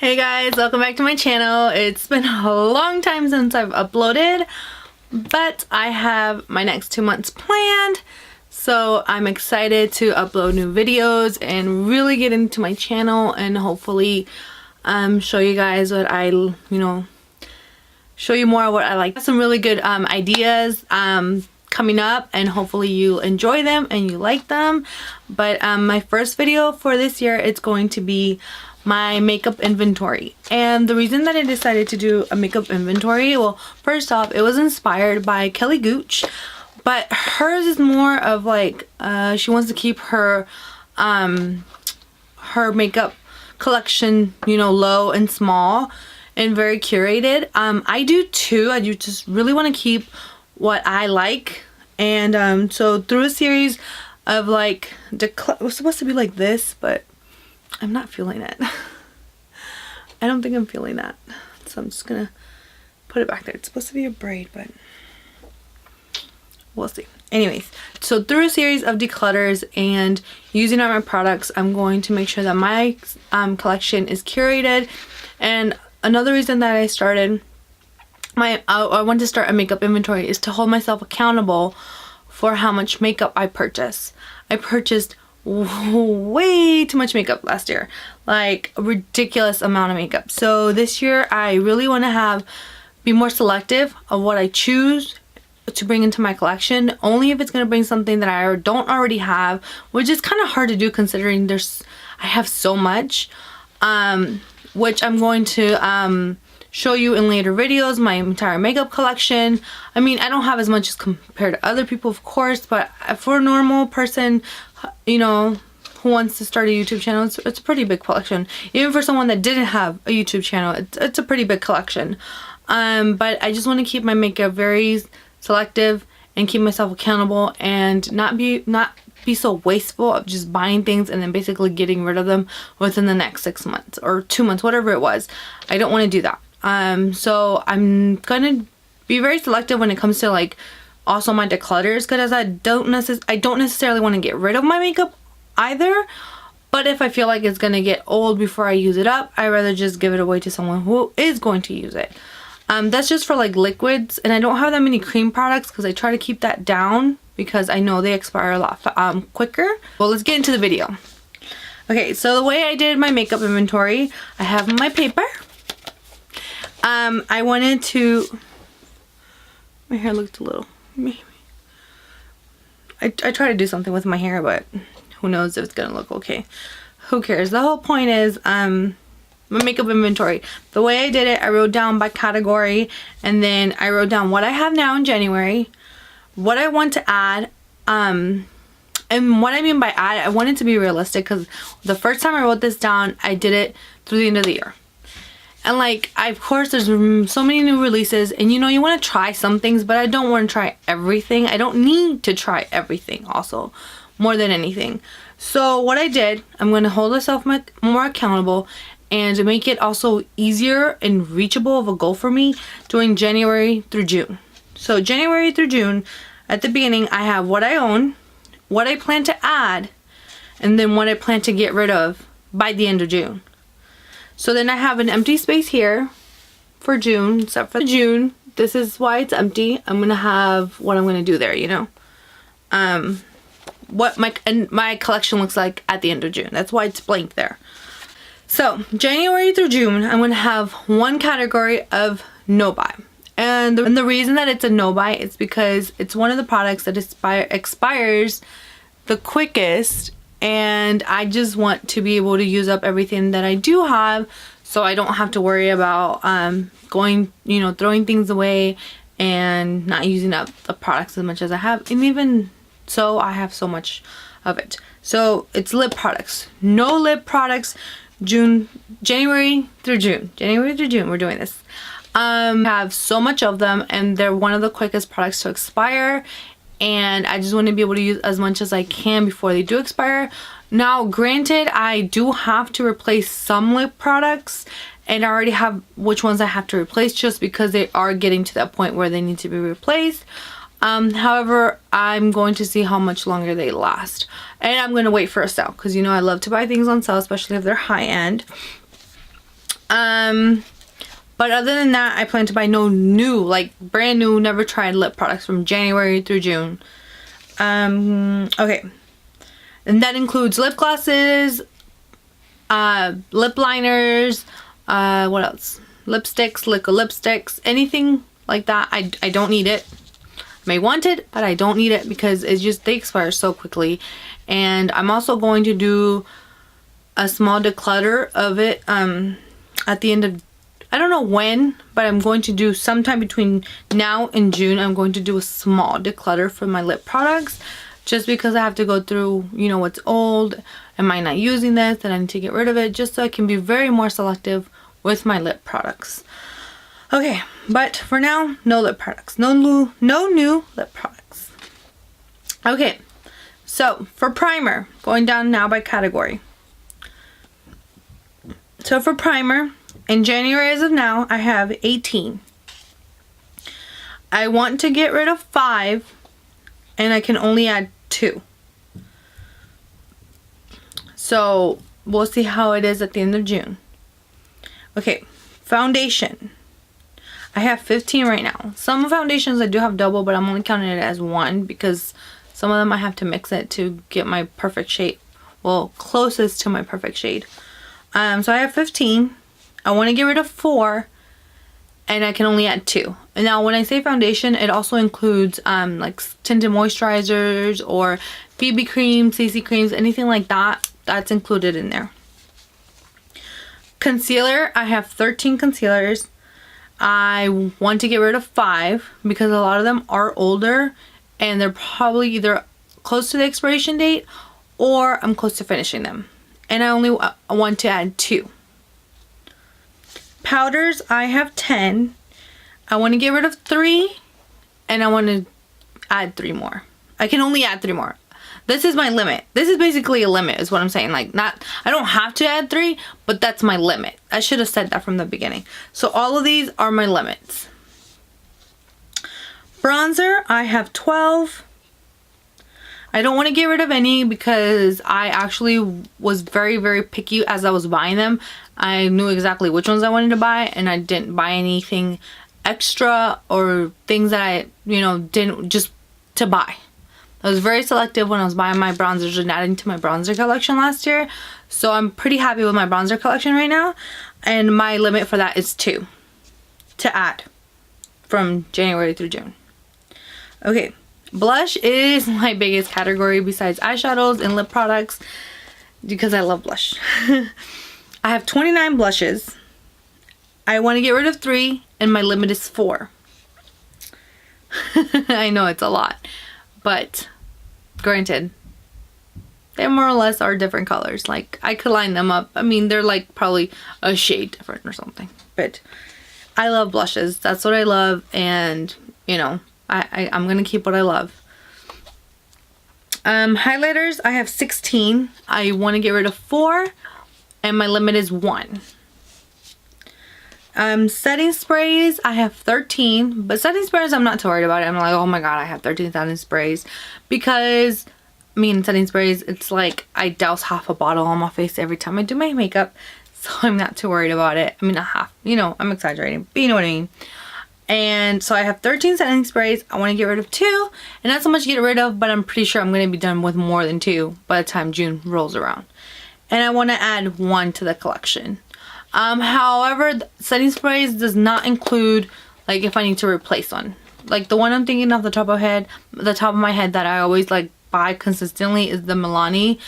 Hey guys, welcome back to my channel. It's been a long time since I've uploaded, but I have my next 2 months planned, so I'm excited to upload new videos and really get into my channel and hopefully show you guys what I, show you more of what I like. Some really good ideas coming up, and hopefully you enjoy them and you like them. But my first video for this year, it's going to be my makeup inventory. And the reason that I decided to do a makeup inventory, well, first off, it was inspired by Kelly Gooch, but hers is more of like she wants to keep her her makeup collection, low and small and very curated. I do too. I do just really want to keep what I like, and so through a series of like it was supposed to be like this, but I'm not feeling it. I don't think I'm feeling that, so I'm just gonna put it back there. It's supposed to be a braid, but we'll see. Anyways, so through a series of declutters and using all my products, I'm going to make sure that my collection is curated. And another reason that I started I want to start a makeup inventory is to hold myself accountable for how much makeup I purchase. I purchased way too much makeup last year, like a ridiculous amount of makeup. So this year I really want to be more selective of what I choose to bring into my collection, only if it's going to bring something that I don't already have, which is kind of hard to do considering I have so much, which I'm going to show you in later videos, my entire makeup collection. I mean, I don't have as much as compared to other people, of course, but for a normal person, who wants to start a YouTube channel, it's a pretty big collection. Even for someone that didn't have a YouTube channel, it's a pretty big collection. But I just want to keep my makeup very selective and keep myself accountable and not be so wasteful of just buying things and then basically getting rid of them within the next 6 months or 2 months, whatever it was. I don't want to do that. So I'm gonna be very selective when it comes to like also my declutters, because I don't necessarily want to get rid of my makeup either, but if I feel like it's gonna get old before I use it up, I'd rather just give it away to someone who is going to use it. That's just for like liquids, and I don't have that many cream products because I try to keep that down because I know they expire a lot quicker. Well, let's get into the video. Okay, so the way I did my makeup inventory, I have my paper. I wanted to, my hair looked a little, maybe. I try to do something with my hair, but who knows if it's gonna look okay. Who cares? The whole point is my makeup inventory. The way I did it, I wrote down by category, and then I wrote down what I have now in January, what I want to add, and what I mean by add, I want it to be realistic, because the first time I wrote this down, I did it through the end of the year. And like, of course, there's so many new releases, and you want to try some things, but I don't want to try everything. I don't need to try everything also, more than anything. So what I did, I'm going to hold myself more accountable and make it also easier and reachable of a goal for me during January through June. So January through June, at the beginning, I have what I own, what I plan to add, and then what I plan to get rid of by the end of June. So then I have an empty space here for June, except for June. This is why it's empty. I'm going to have what I'm going to do there, what my collection looks like at the end of June. That's why it's blank there. So January through June, I'm going to have one category of no buy. And the reason that it's a no buy is because it's one of the products that expires the quickest, and I just want to be able to use up everything that I do have, so I don't have to worry about throwing things away and not using up the products as much as I have. And even so, I have so much of it. So it's lip products. No lip products. January through June. January through June, we're doing this. I have so much of them, and they're one of the quickest products to expire, and I just want to be able to use as much as I can before they do expire. Now, granted, I do have to replace some lip products, and I already have which ones I have to replace just because they are getting to that point where they need to be replaced. However, I'm going to see how much longer they last, and I'm going to wait for a sale because I love to buy things on sale, especially if they're high end. But other than that, I plan to buy no new, like brand new, never tried lip products from January through June. Okay. And that includes lip glosses, lip liners, what else? Lipsticks, liquid lipsticks, anything like that. I don't need it. May want it, but I don't need it because it's just, they expire so quickly. And I'm also going to do a small declutter of it at the end of, I don't know when, but I'm going to do sometime between now and June. I'm going to do a small declutter for my lip products just because I have to go through, you know, what's old, am I not using this, and I need to get rid of it just so I can be very more selective with my lip products. Okay, but for now, no lip products. No new lip products. Okay, so for primer, going down now by category. So for primer, in January as of now, I have 18. I want to get rid of 5, and I can only add 2. So we'll see how it is at the end of June. Okay, foundation. I have 15 right now. Some foundations I do have double, but I'm only counting it as 1 because some of them I have to mix it to get my perfect shade. Well, closest to my perfect shade. So I have 15. I want to get rid of 4, and I can only add 2. And now when I say foundation, it also includes like tinted moisturizers or BB creams, CC creams, anything like that. That's included in there. Concealer, I have 13 concealers. I want to get rid of 5 because a lot of them are older and they're probably either close to the expiration date or I'm close to finishing them. And I only want to add 2. Powders, I have 10. I want to get rid of 3 and I want to add 3 more. I can only add 3 more. This is my limit. This is basically a limit is what I'm saying. Like, not, I don't have to add 3, but that's my limit. I should have said that from the beginning. So all of these are my limits. Bronzer, I have 12. I don't want to get rid of any because I actually was very, very picky as I was buying them. I knew exactly which ones I wanted to buy, and I didn't buy anything extra or things that I, you know, didn't just to buy. I was very selective when I was buying my bronzers and adding to my bronzer collection last year. So I'm pretty happy with my bronzer collection right now. And my limit for that is 2 to add from January through June. Okay, blush is my biggest category besides eyeshadows and lip products because I love blush. I have 29 blushes. I want to get rid of 3 and my limit is 4. I know it's a lot, but granted, they more or less are different colors. Like, I could line them up. I mean, they're like probably a shade different or something, but I love blushes. That's what I love, and you know, I'm gonna keep what I love. Highlighters, I have 16. I want to get rid of 4 and my limit is 1. Setting sprays, I have 13, but setting sprays I'm not too worried about it. I'm like, oh my god, I have 13 setting sprays, because I mean, setting sprays, it's like I douse half a bottle on my face every time I do my makeup, so I'm not too worried about it. I mean, not half, you know, I'm exaggerating, but you know what I mean. And so I have 13 setting sprays. I want to get rid of 2, and not so much get rid of, but I'm pretty sure I'm going to be done with more than 2 by the time June rolls around. And I want to add 1 to the collection. However, setting sprays does not include, like, if I need to replace one. Like, the one I'm thinking off the top of my head that I always like buy consistently is the Milani,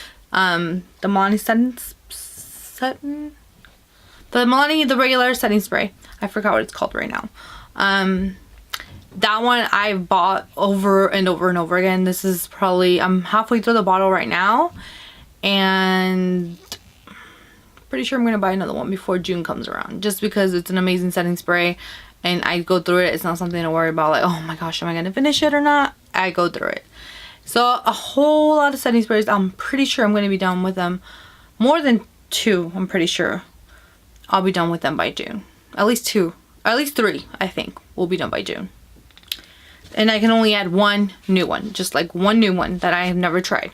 the regular setting spray. I forgot what it's called right now. That one I've bought over and over and over again. This is probably, I'm halfway through the bottle right now, and pretty sure I'm gonna buy another one before June comes around, just because it's an amazing setting spray and I go through it. It's not something to worry about, like, oh my gosh, am I gonna finish it or not? I go through it. So a whole lot of setting sprays. I'm pretty sure I'm gonna be done with them. More than 2, I'm pretty sure I'll be done with them by June. At least 2, or at least 3, I think will be done by June. And I can only add 1 new one, just like 1 new one that I have never tried.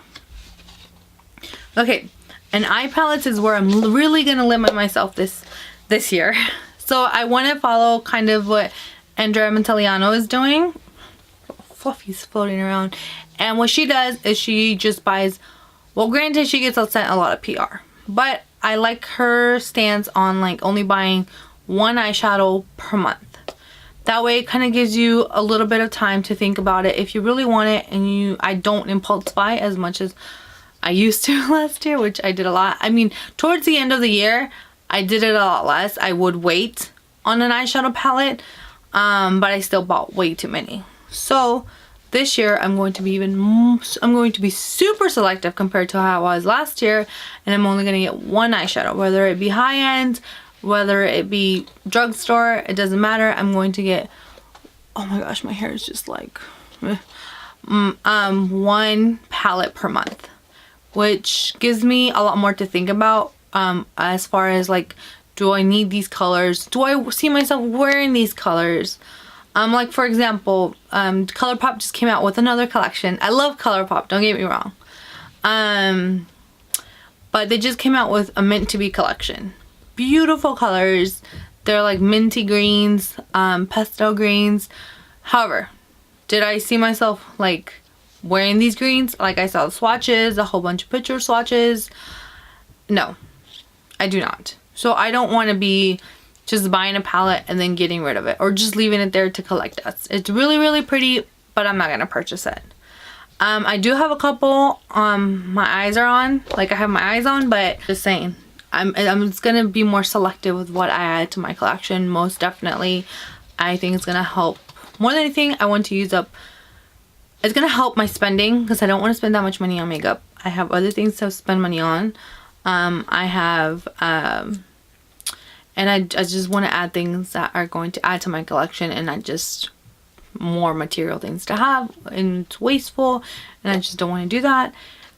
Okay. And eye palettes is where I'm really going to limit myself this this year. So I want to follow kind of what Andrea Montellano is doing. Fluffy's floating around. And what she does is she just buys, well, granted she gets sent a lot of PR, but I like her stance on like only buying one eyeshadow per month. That way it kind of gives you a little bit of time to think about it if you really want it, and I don't impulse buy as much as I used to last year, which I did a lot. I mean, towards the end of the year, I did it a lot less. I would wait on an eyeshadow palette, but I still bought way too many. So this year I'm going to be super selective compared to how I was last year, and I'm only going to get one eyeshadow, whether it be high-end, whether it be drugstore, it doesn't matter. I'm going to get, oh my gosh, my hair is just like one palette per month, which gives me a lot more to think about as far as like, do I need these colors? Do I see myself wearing these colors? Like for example, ColourPop just came out with another collection. I love ColourPop, don't get me wrong. But they just came out with a meant to be collection. Beautiful colors. They're like minty greens, pastel greens. However, did I see myself like wearing these greens? Like I saw the swatches, a whole bunch of picture swatches. No, I do not. So I don't want to be just buying a palette and then getting rid of it, or just leaving it there to collect dust. It's really, really pretty, but I'm not going to purchase it. I do have a couple my eyes are on, like I have my eyes on, but just saying, I'm just going to be more selective with what I add to my collection. Most definitely, I think it's going to help. More than anything, I want to use up, it's going to help my spending, because I don't want to spend that much money on makeup. I have other things to spend money on. I have, and I just want to add things that are going to add to my collection, and not just more material things to have, and it's wasteful, and I just don't want to do that.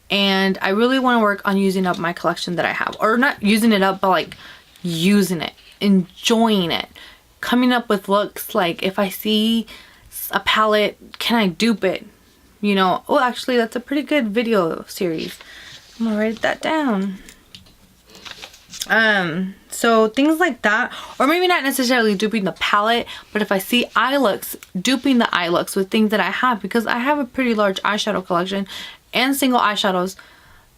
And I really want to work on using up my collection that I have, or not using it up, but like using it, enjoying it, coming up with looks. Like if I see a palette, can I dupe it? You know, oh, actually that's a pretty good video series. I'm gonna write that down. So things like that, or maybe not necessarily duping the palette, but if I see eye looks, duping the eye looks with things that I have, because I have a pretty large eyeshadow collection and single eyeshadows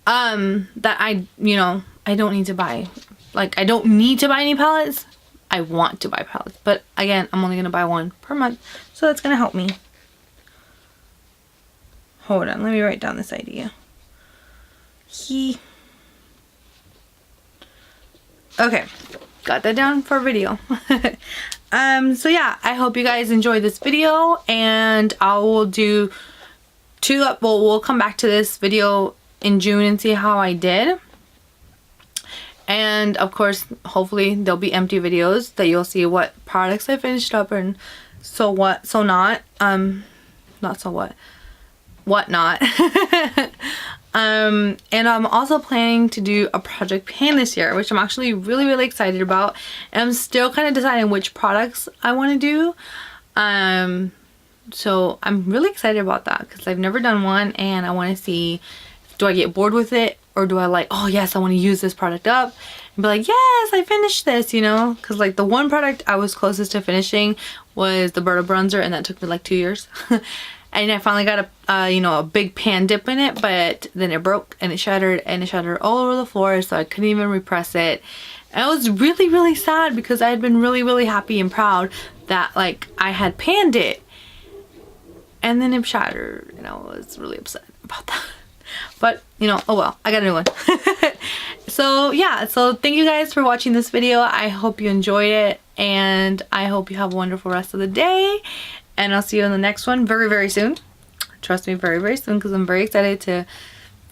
that I don't need to buy. Like I don't need to buy any palettes. I want to buy palettes, but again, I'm only gonna buy one per month, so that's gonna help me. Hold on, let me write down this idea. Okay, got that down for a video. So yeah, I hope you guys enjoyed this video, and I will do we'll come back to this video in June and see how I did. And of course, hopefully there'll be empty videos that you'll see what products I finished up, and so what, so not, not so what not. And I'm also planning to do a project pan this year, which I'm actually really, really excited about. And I'm still kind of deciding which products I want to do. So I'm really excited about that, because I've never done one, and I want to see, do I get bored with it, or do I like, oh yes, I want to use this product up and be like, yes, I finished this, you know? Because like the one product I was closest to finishing was the Burt bronzer, and that took me like 2 years. And I finally got a big pan dip in it, but then it broke and it shattered all over the floor, so I couldn't even repress it. And I was really, really sad, because I had been really, really happy and proud that like I had panned it, and then it shattered, and I was really upset about that. But oh well, I got a new one. So yeah, so thank you guys for watching this video. I hope you enjoyed it, and I hope you have a wonderful rest of the day. And I'll see you in the next one very, very soon. Trust me, very, very soon, because I'm very excited to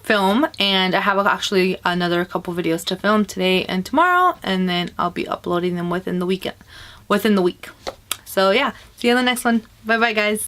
film. And I have actually another couple videos to film today and tomorrow. And then I'll be uploading them within the week. So yeah, see you in the next one. Bye-bye, guys.